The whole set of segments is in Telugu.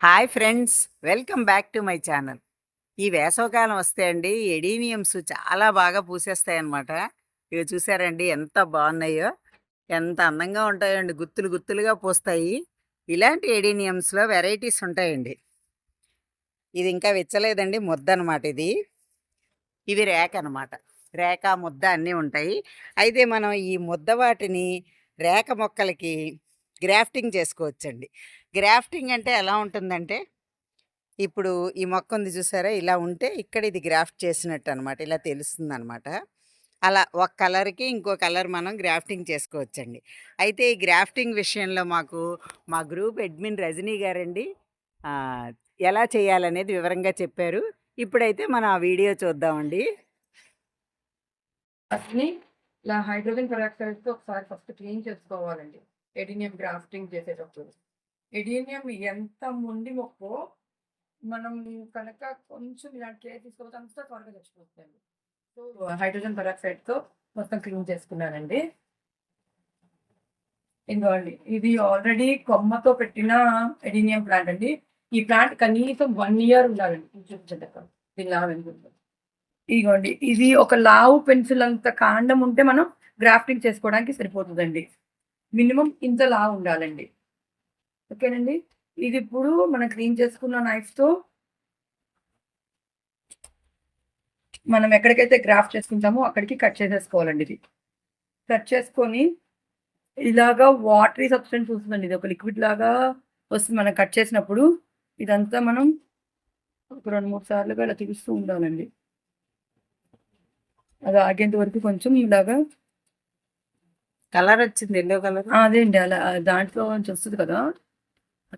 Hi friends, welcome back to my channel. ఈ వేసవకాలం వస్తే అండి ఎడీనియమ్స్ చాలా బాగా పూసేస్తాయన్నమాట. ఇవి చూసారండి ఎంత బాగున్నాయో, ఎంత అందంగా ఉంటాయండి, గుత్తులు గుత్తులుగా పూస్తాయి. ఇలాంటి ఎడీనియమ్స్లో వెరైటీస్ ఉంటాయండి. ఇది ఇంకా విచ్చలేదండి, ముద్ద అనమాట. ఇది రేక అనమాట. రేక ముద్ద అన్నీ ఉంటాయి. అయితే మనం ఈ ముద్ద వాటిని రేక మొక్కలకి గ్రాఫ్టింగ్ చేసుకోవచ్చండి. గ్రాఫ్టింగ్ అంటే ఎలా ఉంటుందంటే, ఇప్పుడు ఈ మొక్క ఉంది చూసారా? ఇలా ఉంటే ఇక్కడ ఇది గ్రాఫ్ట్ చేసినట్టు అనమాట. ఇలా తెలుస్తుందనమాట. అలా ఒక కలర్‌కి ఇంకో కలర్ మనం గ్రాఫ్టింగ్ చేసుకోవచ్చండి. అయితే ఈ గ్రాఫ్టింగ్ విషయంలో మా గ్రూప్ అడ్మిన్ రజనీ గారండి ఆహ్, ఎలా చేయాలనేది వివరంగా చెప్పారు. ఇప్పుడైతే మనం ఆ వీడియో చూద్దామండి. వాటిని ఇలా హైడ్రోజన్ పెరాక్సైడ్‌తో ఒకసారి ఫస్ట్ క్లీన్ చేసుకోవాలండి. ఎడీనియం గ్రాఫ్టింగ్ చేసేటప్పుడు. ఎడీనియం ఎంత మొండి మొక్కో మనం కనుక కొంచెం ఇలాంటి కేర్ తీసుకోకపోతే అంతా త్వరగా చచ్చిపోతుందండి. సో, హైడ్రోజన్ పెరాక్సైడ్‌తో మొత్తం క్లీన్ చేసుకున్నానండి. ఇదిగోండి. ఇది ఆల్రెడీ కొమ్మతో పెట్టిన ఎడీనియం ప్లాంట్ అండి. ఈ ప్లాంట్ కనీసం 1 ఇయర్ ఉండాలండి. చూపించండి అక్క. దీని లావు ఎంతుందో. ఇదిగోండి. ఇది ఒక లావు పెన్సిల్ అంత కాండం ఉంటే మనం గ్రాఫ్టింగ్ చేసుకోవడానికి సరిపోతుందండి. మినిమమ్ ఇంత లావు ఉండాలండి. ఓకేనండి. ఇది ఇప్పుడు మనం క్లీన్ చేసుకున్న నైఫ్‌తో మనం ఎక్కడికైతే గ్రాఫ్ట్ చేసుకుంటామో అక్కడికి కట్ చేసేసుకోవాలండి ఇది. కట్ చేసుకొని ఇలాగా వాటరీ సబ్స్టెన్స్ వస్తుందండి. ఇది ఒక లిక్విడ్ లాగా వస్తుంది మనం కట్ చేసినప్పుడు. ఇదంతా మనం ఒక 2, 3 సార్లుగా ఇలా తీస్తూ ఉండాలండి. అది ఆగేంత వరకు కొంచెం ఇలాగా కలర్ వచ్చింది, ఎల్లో కలర్. అదే అండి. అలా దాంట్లో నుంచి వస్తది కదా!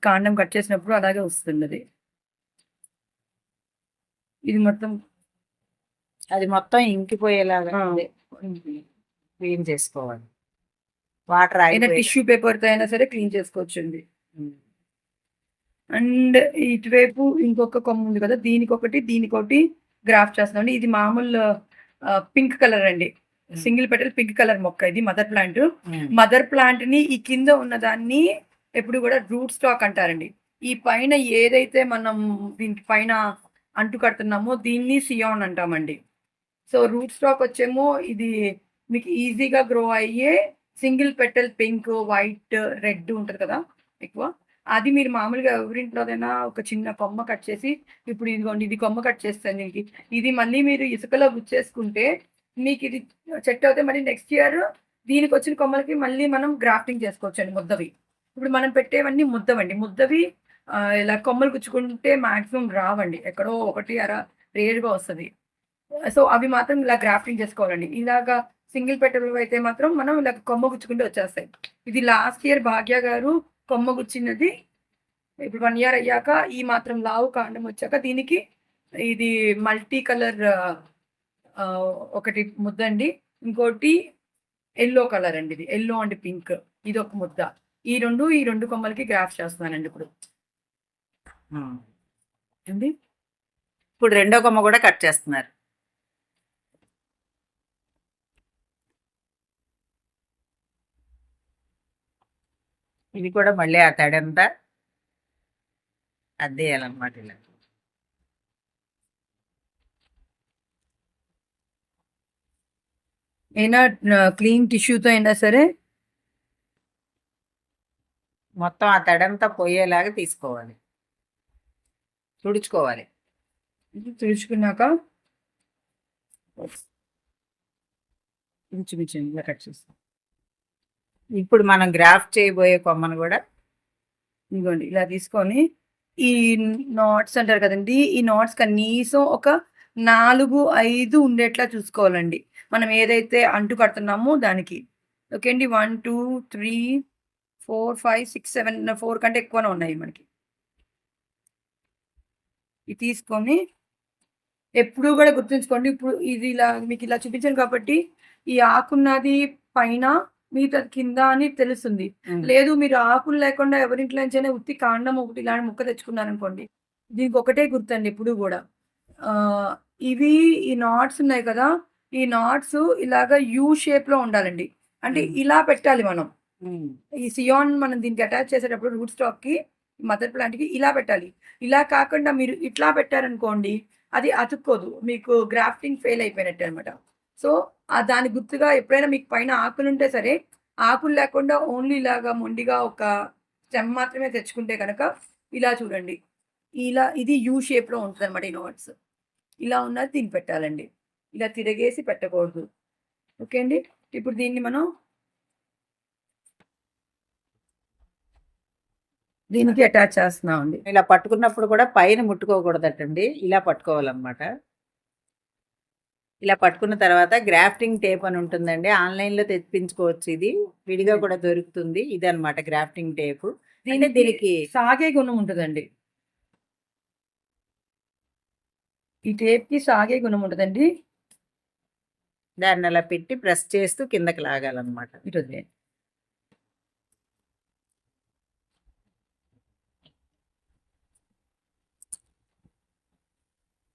కాండం కట్ చేసినప్పుడు అలాగే వస్తుందది. ఇది మొత్తం అది మొత్తం ఇంకిపోయేలాగా ఆ! అదే క్లీన్ చేసుకోవాలి. వాటర్ ఏదైనా ఆగిపోయేలా. టిష్యూ పేపర్‌తో అయినా సరే క్లీన్ చేసుకోవచ్చండి. హ్మ్. అండ్ ఇటువైపు ఇంకొక కొమ్మ ఉంది కదా! దీనికొకటి గ్రాఫ్ట్ చేస్తున్నామండి. ఇది మామూలు పింక్ కలర్ అండి. హ్మ్. సింగిల్ పెటల్ పింక్ కలర్ మొక్క ఇది మదర్ ప్లాంట్. హ్మ్. మదర్ ప్లాంట్‌ని ఈ కింద ఉన్నదాన్ని ఎప్పుడు కూడా రూట్ స్టాక్ అంటారండి. ఈ పైన ఏదైతే మనం దీనికి పైన అంటు కడుతున్నామో దీన్ని సియాన్ అంటామండి. సో, రూట్ స్టాక్ వచ్చేమో ఇది మీకు ఈజీగా గ్రో అయ్యే single petal pink, white, red ఉంటది కదా! ఎక్కువ. అది మీరు మామూలుగా ఎవరింట్లోదైనా ఒక చిన్న కొమ్మ కట్ చేసి ఇప్పుడు ఇదిగోండి ఇది కొమ్మ కట్ చేస్తాను దీనికి. ఇది మళ్ళీ మీరు ఇసుకలో గుచ్చేసుకుంటే మీకిది సెట్ అవుతే మళ్ళీ నెక్స్ట్ ఇయర్ దీనికొచ్చిన కొమ్మలకి మళ్ళీ మనం గ్రాఫ్టింగ్ చేసుకోవచ్చండి ముద్దవి. ఇప్పుడు మనం పెట్టేవన్నీ ముద్దవండి. ముద్దవి ఇలా కొమ్మలు గుచ్చుకుంటే మాక్సిమం రావండి. ఎక్కడో ఒకటి రేర్‌గా వస్తది. సో, అవి మాత్రం ఇలా గ్రాఫ్టింగ్ చేసుకోవాలండి. ఇలాగా సింగిల్ పెటల్‌వి అయితే మాత్రం మనం ఇలా కొమ్మ గుచ్చుకుంటే వచ్చేస్తాయి. ఇది లాస్ట్ ఇయర్ భాగ్య గారు కొమ్మ గుచ్చినది. ఇప్పుడు 1 ఇయర్ అయ్యాక ఈ మాత్రం లావు కాండం వచ్చాక దీనికి ఇది మల్టీ కలర్ ఒకటి ముద్దండి. ఇంకోటి యెల్లో కలర్ అండి ఇది. యెల్లో అండ్ పింక్ ఇదొక ముద్ద. ఈ రెండు కొమ్మలకి గ్రాఫ్ట్ చేస్తున్నానండి ఇప్పుడు. హ్మ్. ఏండి? ఇప్పుడు రెండో కొమ్మ కూడా కట్ చేస్తున్నారు. ఇది కూడా మళ్ళీ ఆ తడంతా అద్దేయాలన్నమాట ఇలా. అయినా క్లీన్ టిష్యూతో అయినా సరే మొత్తం ఆ తడంతా పోయేలాగా తీసుకోవాలి, తుడుచుకోవాలి. ఇది తుడుచుకున్నాక ఇంచుమించు ఇలా కట్ చేస్తాం. ఇప్పుడు మనం గ్రాఫ్ట్ చేయబోయే కొమ్మను కూడా ఇదిగోండి ఇలా తీసుకొని ఈ నాట్స్ అంటారు కదండీ! ఈ నాట్స్ కనీసం ఒక 4, 5 ఉండేట్లా చూసుకోవాలండి. మనం ఏదైతే అంటు కడుతున్నామో దానికి. ఓకే అండి. 1, 2, 3, 4, 5, 6, 7 4 కంటే ఎక్కువనే ఉన్నాయి మనకి. ఇది తీసుకొని ఎప్పుడూ గూడా గుర్తుంచుకోండి. ఇప్పుడు ఇది ఇలా మీకిలా చూపించాను కాబట్టి, ఈ ఆకున్నది పైన, మిగతాది కింద అని తెలుస్తుంది. లేదు మీరు ఆకులు లేకుండా ఎవరింట్లో నుంచైనా ఉత్తి కాండం ఒకటి ఇలాంటి ముక్క తెచ్చుకున్నారనుకోండి, దీనికొకటే గుర్తండి ఎప్పుడూ గూడా. ఆహ్, ఇవి ఈ నాట్స్ ఉన్నాయి కదా! ఈ నాట్స్ ఇలాగా యూ షేప్‌లో ఉండాలండి. అంటే ఇలా పెట్టాలి మనం. హ్మ్. ఈ సియాన్ మనం దీనికి అటాచ్ చేసేటప్పుడు రూట్ స్టాక్‌కి మదర్ ప్లాంట్‌కి ఇలా పెట్టాలి. ఇలా కాకుండా మీరు ఇట్లా పెట్టారనుకోండి, అది అతుక్కోదు. మీకు గ్రాఫ్టింగ్ ఫెయిల్ అయిపోయినట్టే అనమాట. సో, దాని గుర్తుగా ఎప్పుడైనా మీకు పైన ఆకులుంటే సరే, ఆకులు లేకుండా ఓన్లీ ఇలాగా మొండిగా ఒక స్టెమ్ మాత్రమే తెచ్చుకుంటే గనక ఇలా చూడండి. ఇలా ఇది యూ షేప్‌లో ఉంటదనమాట ఈ నాట్స్. ఇలా ఉన్నది దీన్ని పెట్టాలండి. ఇలా తిరగేసి పెట్టకూడదు. ఓకే అండి. ఇప్పుడు దీన్ని మనం దీనికి అటాచ్ చేస్తున్నామండి. ఇలా పట్టుకున్నప్పుడు కూడా పైన ముట్టుకోకూడదటండి. ఇలా పట్టుకోవాలన్నమాట. ఇలా పట్టుకున్న తర్వాత గ్రాఫ్టింగ్ టేప్ అని ఉంటుందండి. ఆన్‌లైన్‌లో తెప్పించుకోవచ్చు ఇది. విడిగా కూడా దొరుకుతుంది. ఇదనమాట గ్రాఫ్టింగ్ టేపు. అంటే దీనికి సాగే గుణం ఉంటదండి. ఈ టేప్‌కి సాగే గుణం ఉంటదండి. దాన్ని అలా పెట్టి ప్రెస్ చేస్తూ కిందకి లాగాలన్నమాట. ఇటు వదిలేయండి.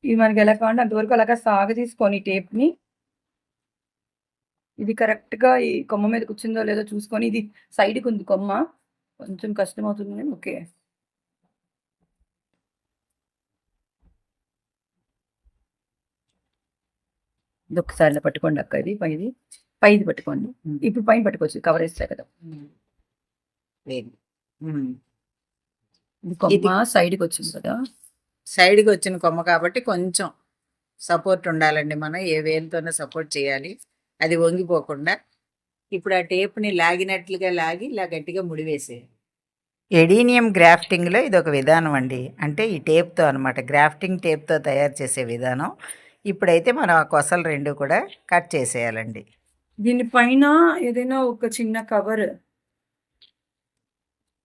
ఇది మనకి ఎలా కావాలంటే అంతవరకు అలాగా సాగదీసుకొని టేప్‌ని ఇది కరెక్ట్‌గా ఈ కొమ్మ మీద కూర్చుందో లేదో చూసుకొని ఇది సైడ్‌కి ఉంది కొమ్మ. కొంచెం కష్టమవుతుంది గానీ ఓకే. ఇదొక్కసారి ఇలా పట్టుకోండి అక్క ఇది పైది. పైది పట్టుకోండి. ఇప్పుడు పైన పట్టుకోవచ్చు కవర్ ఏసా కదా! లేదు. ఇది కొమ్మ సైడ్‌కి వచ్చింది కదా! సైడ్‌కి వచ్చిన కొమ్మ కాబట్టి కొంచెం సపోర్ట్ ఉండాలండి. మనం ఏ వేలుతోనో సపోర్ట్ చేయాలి. అది వంగిపోకుండా. ఇప్పుడు ఆ టేప్‌ని లాగినట్లుగా లాగి ఇలా గట్టిగా ముడివేసేయాలి. ఎడీనియం గ్రాఫ్టింగ్‌లో ఇదొక విధానం అండి. అంటే ఈ టేప్‌తో అనమాట. గ్రాఫ్టింగ్ టేప్‌తో తయారు చేసే విధానం. ఇప్పుడైతే మనం ఆ కొసలు 2 కూడా కట్ చేసేయాలండి. దీని పైన ఏదైనా ఒక చిన్న కవర్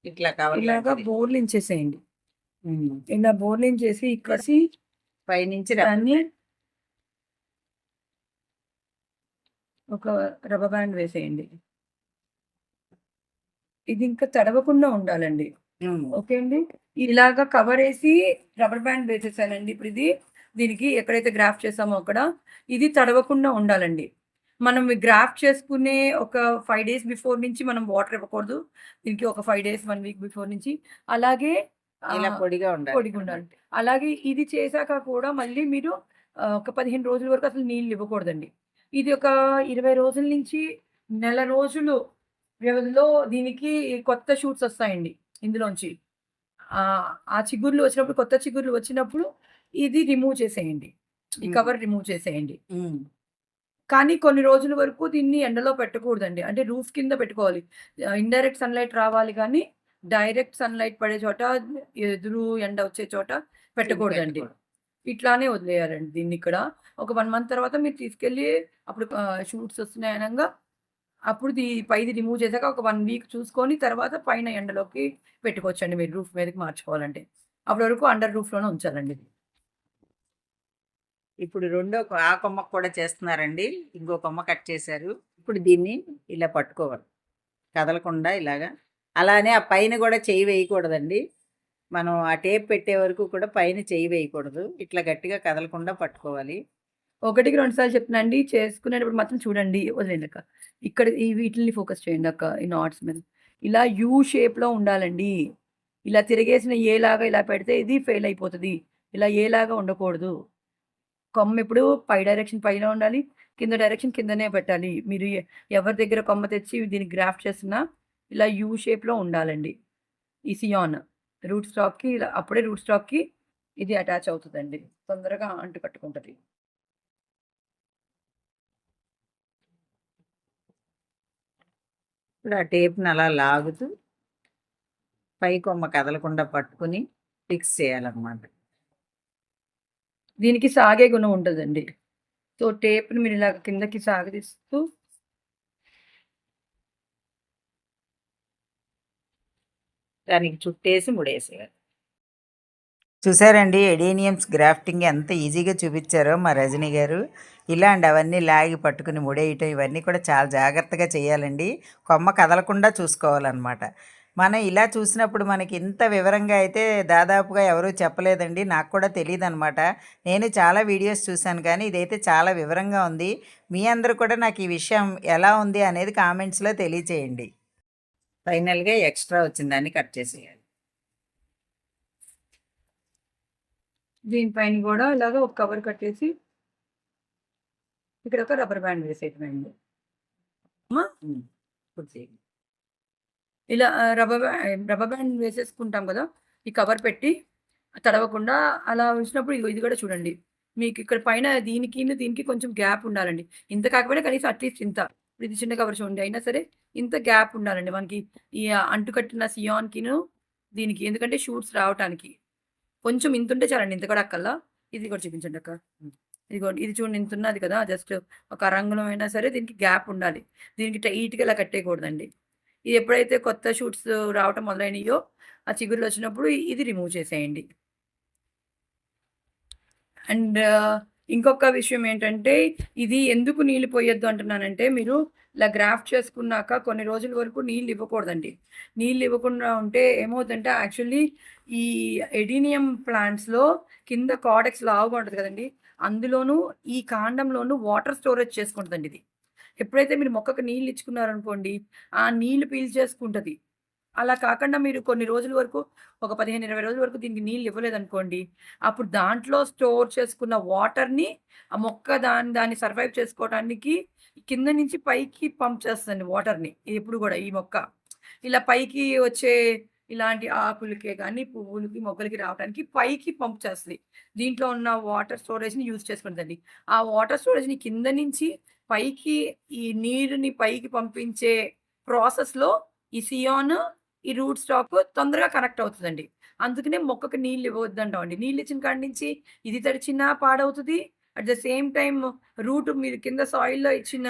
ఇట్లా కవర్ ఇలాగా లాంటిది. బోర్లించేసేయండి. ఇలా బోర్లించేసి ఇక్కసి పైనుంచి దాన్ని ఒక రబ్బర్ బ్యాండ్ వేసేయండి. ఇది ఇంకా తడవకుండా ఉండాలండి. ఓకే అండి. ఇలాగా కవరేసి రబ్బర్ బ్యాండ్ వేసేసానండి. ఇప్పుడు దీనికి ఎక్కడైతే గ్రాఫ్ట్ చేసామో అక్కడ ఇది తడవకుండా ఉండాలండి. మనం గ్రాఫ్ట్ చేసుకునే ఒక 5 డేస్ బిఫోర్ నుంచి మనం వాటర్ ఇవ్వకూడదు. దీనికి ఒక 5 డేస్, 1 వీక్ బిఫోర్ నుంచి. అలాగే ఇలా పొడిగా ఉండాలి. పొడిగుండాలి. అలాగే ఇది చేశాక కూడా మళ్ళీ మీరు ఒక 15 రోజుల వరకు అసలు నీళ్ళు ఇవ్వకూడదండి. ఇది ఒక 20 రోజుల నుంచి నెల రోజులు వ్యవధిలో దీనికి కొత్త షూట్స్ వస్తాయండి ఇందులోంచి. ఆ చిగుర్లు వచ్చినప్పుడు కొత్త చిగుర్లు వచ్చినప్పుడు ఇది రిమూవ్ చేసేయండి. ఈ కవర్ రిమూవ్ చేసేయండి. కానీ కొన్ని రోజుల వరకు దీన్ని ఎండలో పెట్టకూడదండి. అంటే రూఫ్ కింద పెట్టుకోవాలి. ఇండైరెక్ట్ సన్‌లైట్ రావాలి గానీ, డైరెక్ట్ సన్‌లైట్ పడే చోట, ఎదురు ఎండ వచ్చే చోట పెట్టకూడదండి. ఇట్లానే వదిలేయాలండి దీన్నిక్కడ. ఒక 1 మంత్ తర్వాత మీరు తీసుకెళ్ళి అప్పుడు షూట్స్ వస్తున్నాయి అనంగా అప్పుడు పైది రిమూవ్ చేశాక ఒక 1 వీక్ చూసుకొని తర్వాత పైన ఎండలోకి పెట్టుకోవచ్చండి మీరు రూఫ్ మీదకి మార్చుకోవాలంటే. అప్పటి వరకు అండర్ రూఫ్‌లోనే ఉంచాలండి ఇది. ఇప్పుడు ఆ కొమ్మకు కూడా చేస్తున్నారండి. ఇంకో కొమ్మ కట్ చేశారు. ఇప్పుడు దీన్ని ఇలా పట్టుకోవాలి. కదలకుండా ఇలాగా. అలానే ఆ పైన కూడా చెయ్యి వేయకూడదండి. మనం ఆ టేప్ పెట్టే వరకు కూడా పైన చెయ్యి వేయకూడదు. ఇట్లా గట్టిగా కదలకుండా పట్టుకోవాలి. ఒకటికి 2 సార్లు చెప్తున్నా అండి. చేసుకునేటప్పుడు మాత్రం చూడండి. వదిలేయండక్క. ఇక్కడ వీటిల్ని ఫోకస్ చేయండి అక్క. ఈ నాట్స్ మీద. ఇలా యూ షేప్‌లో ఉండాలండి. ఇలా తిరిగేసిన ఏ లాగా ఇలా పెడితే ఇది ఫెయిల్ అయిపోతది. ఇలా ఏ లాగా ఉండకూడదు. కొమ్మ ఎప్పుడు పై డైరెక్షన్ పైన ఉండాలి. కింద డైరెక్షన్ కిందనే పెట్టాలి. మీరు ఎవరి దగ్గర కొమ్మ తెచ్చి దీన్ని గ్రాఫ్ట్ చేసినా ఇలా యూ షేప్‌లో ఉండాలండి. ఈ సియాన్ రూట్ స్టాక్‌కి ఇలా అప్పుడే రూట్ స్టాక్‌కి ఇది అటాచ్ అవుతదండి. తొందరగా అంటు కట్టుకుంటది. ఇప్పుడు ఆ టేప్‌ని అలా లాగుతూ పై కొమ్మ కదలకుండా పట్టుకొని ఫిక్స్ చేయాలన్నమాట. దీనికి సాగే గుణం ఉంటదండి. సో, టేప్‌ని మీరు ఇలాగ కిందకి సాగదీస్తూ దానికి చుట్టేసి ముడేసేయాలి. చూసారండి ఎడీనియమ్స్ గ్రాఫ్టింగ్ ఎంత ఈజీగా చూపించారో మా రజనీ గారు. అవన్నీ లాగి పట్టుకుని ముడేయటం ఇవన్నీ కూడా చాలా జాగ్రత్తగా చేయాలండి. కొమ్మ కదలకుండా చూసుకోవాలన్నమాట. మనం ఇలా చూసినప్పుడు మనకి ఇంత వివరంగా అయితే దాదాపుగా ఎవరూ చెప్పలేదండి. నాకు కూడా తెలీదనమాట. నేను చాలా వీడియోస్ చూశాను కానీ ఇదైతే చాలా వివరంగా ఉంది. మీ అందరూ కూడా నాకు ఈ విషయం ఎలా ఉంది అనేది కామెంట్స్‌లో తెలియచేయండి. ఫైనల్‌గా ఎక్స్ట్రా వచ్చిన దాన్ని కట్ చేసేయాలి. దీనిపైన కూడా ఇలాగ ఒక కవర్ కట్టేసి ఇక్కడ ఒక రబ్బర్ బ్యాండ్ వేసేయటమండి. అమ్మా! కొద్దిసేపు ఇలా రబ్బర్ బ్యాండ్ వేసేసుకుంటాం కదా! ఈ కవర్ పెట్టి తడవకుండా అలా ఉంచినప్పుడు ఇగో ఇది కూడా చూడండి. మీకు ఇక్కడ పైన దీనికి కొంచెం గ్యాప్ ఉండాలండి. ఇంత కాకపోయినా కనీసం అట్‌లీస్ట్ ఇంత. ఇప్పుడు ఇది చిన్న కవర్ చూడండి. అయినా సరే ఇంత గ్యాప్ ఉండాలండి మనకి ఈ అంటుకట్టిన సియాన్‌కిను దీనికి. ఎందుకంటే షూట్స్ రావటానికి. కొంచెం ఇంతుంటే చాలండి. ఇంత కూడా అక్కర్లా. ఇది కూడా చూపించండి అక్క. ఇదిగోండి. ఇది చూడండి ఇంతున్నది కదా! జస్ట్ ఒక అరంగుళం అయినా సరే దీనికి గ్యాప్ ఉండాలి. దీనికి టైట్‌గా ఇలా కట్టేయకూడదండి. ఇది ఎప్పుడైతే కొత్త షూట్స్ రావటం మొదలైనయో, ఆ చిగుర్లొచ్చినప్పుడు ఇది రిమూవ్ చేసేయండి. అండ్ ఇంకొక విషయం ఏంటంటే, ఇది ఎందుకు నీళ్ళు పొయ్యొద్దు అంటున్నానంటే, మీరు ఇలా గ్రాఫ్ట్ చేసుకున్నాక కొన్ని రోజుల వరకు నీళ్ళు ఇవ్వకూడదండి. నీళ్ళు ఇవ్వకుండా ఉంటే ఏమవుద్దంటే, యాక్చువల్లీ ఈ ఎడీనియం ప్లాంట్స్‌లో కింద కార్డెక్స్ లావుగా ఉంటది కదండీ! అందులోనూ ఈ కాండంలోనూ వాటర్ స్టోరేజ్ చేసుకుంటదండి ఇది. ఎప్పుడైతే మీరు మొక్కకు నీళ్ళు ఇచ్చుకున్నారనుకోండి, ఆ నీళ్ళు పీల్చేసుకుంటది. అలా కాకుండా మీరు కొన్ని రోజుల వరకు ఒక 15, 20 రోజుల వరకు దీనికి నీళ్ళు ఇవ్వలేదనుకోండి, అప్పుడు దాంట్లో స్టోర్ చేసుకున్న వాటర్‌ని ఆ మొక్క దాన్ని సర్వైవ్ చేసుకోవటానికి కింద నుంచి పైకి పంప్ చేస్తదండి వాటర్‌ని. ఎప్పుడు గూడా ఈ మొక్క. ఇలా పైకి వచ్చే ఇలాంటి ఆకులకే గానీ, పువ్వులకి, మొగ్గలకి రావటానికి పైకి పంప్ చేస్తది. దీంట్లో ఉన్న వాటర్ స్టోరేజ్‌ని యూజ్ చేసుకుంటదండి. ఆ వాటర్ స్టోరేజ్‌ని కింద నుంచి పైకి ఈ నీరుని పైకి పంపించే ప్రాసెస్‌లో ఈ సియాన్, ఈ రూట్ స్టాక్ తొందరగా కనెక్ట్ అవుతదండి. అందుకనే మొక్కకి నీళ్ళు ఇవ్వొద్దంటామండి. నీళ్ళిచ్చిన కాడి నుంచి ఇది తడిచినా పాడవుతది. At the same time root మీరు కింద సాయిల్‌లో ఇచ్చిన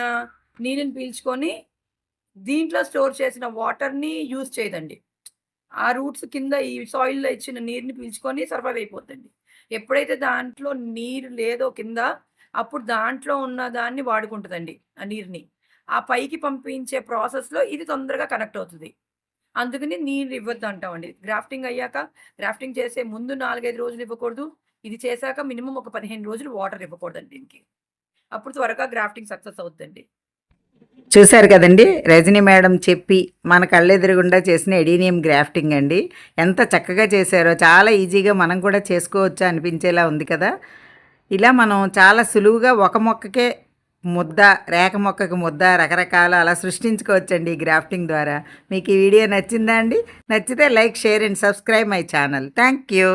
నీళ్ళని పీల్చుకొని, దీంట్లో స్టోర్ చేసిన వాటర్‌ని యూజ్ చేయదండి. ఆ రూట్స్ కింద ఈ సాయిల్‌లో ఇచ్చిన నీరుని పీల్చుకొని సర్వైవ్ అయిపోద్దండి. ఎప్పుడైతే దాంట్లో నీరు లేదో కింద, అప్పుడు దాంట్లో ఉన్న దాన్ని వాడుకుంటదండి ఆ నీరుని. ఆ పైకి పంపించే ప్రాసెస్‌లో ఇది తొందరగా కనెక్ట్ అవుతది. అందుకని నీళ్ళు ఇవ్వొద్దంటామండి. గ్రాఫ్టింగ్ అయ్యాక, గ్రాఫ్టింగ్ చేసే ముందు 4, 5 రోజులు ఇవ్వకూడదు. ఇది చేశాక మినిమమ్ ఒక 15 రోజులు వాటర్ ఇవ్వకూడదండి దీనికి. అప్పుడు త్వరగా గ్రాఫ్టింగ్ సక్సెస్ అవుద్దండి. చూశారు కదండీ! రజని మేడం చెప్పి మన కళ్ళెదురుగుండా చేసిన ఎడీనియం గ్రాఫ్టింగ్ అండి. ఎంత చక్కగా చేశారో, చాలా ఈజీగా మనం కూడా చేసుకోవచ్చా అనిపించేలా ఉంది కదా! ఇలా మనం చాలా సులువుగా ఒక మొక్కకే ముద్ద, రేఖ మొక్కకి ముద్ద రకరకాల అలా సృష్టించుకోవచ్చండి ఈ గ్రాఫ్టింగ్ ద్వారా. మీకు ఈ వీడియో నచ్చిందా అండి? నచ్చితే like, share and subscribe my channel. Thank you.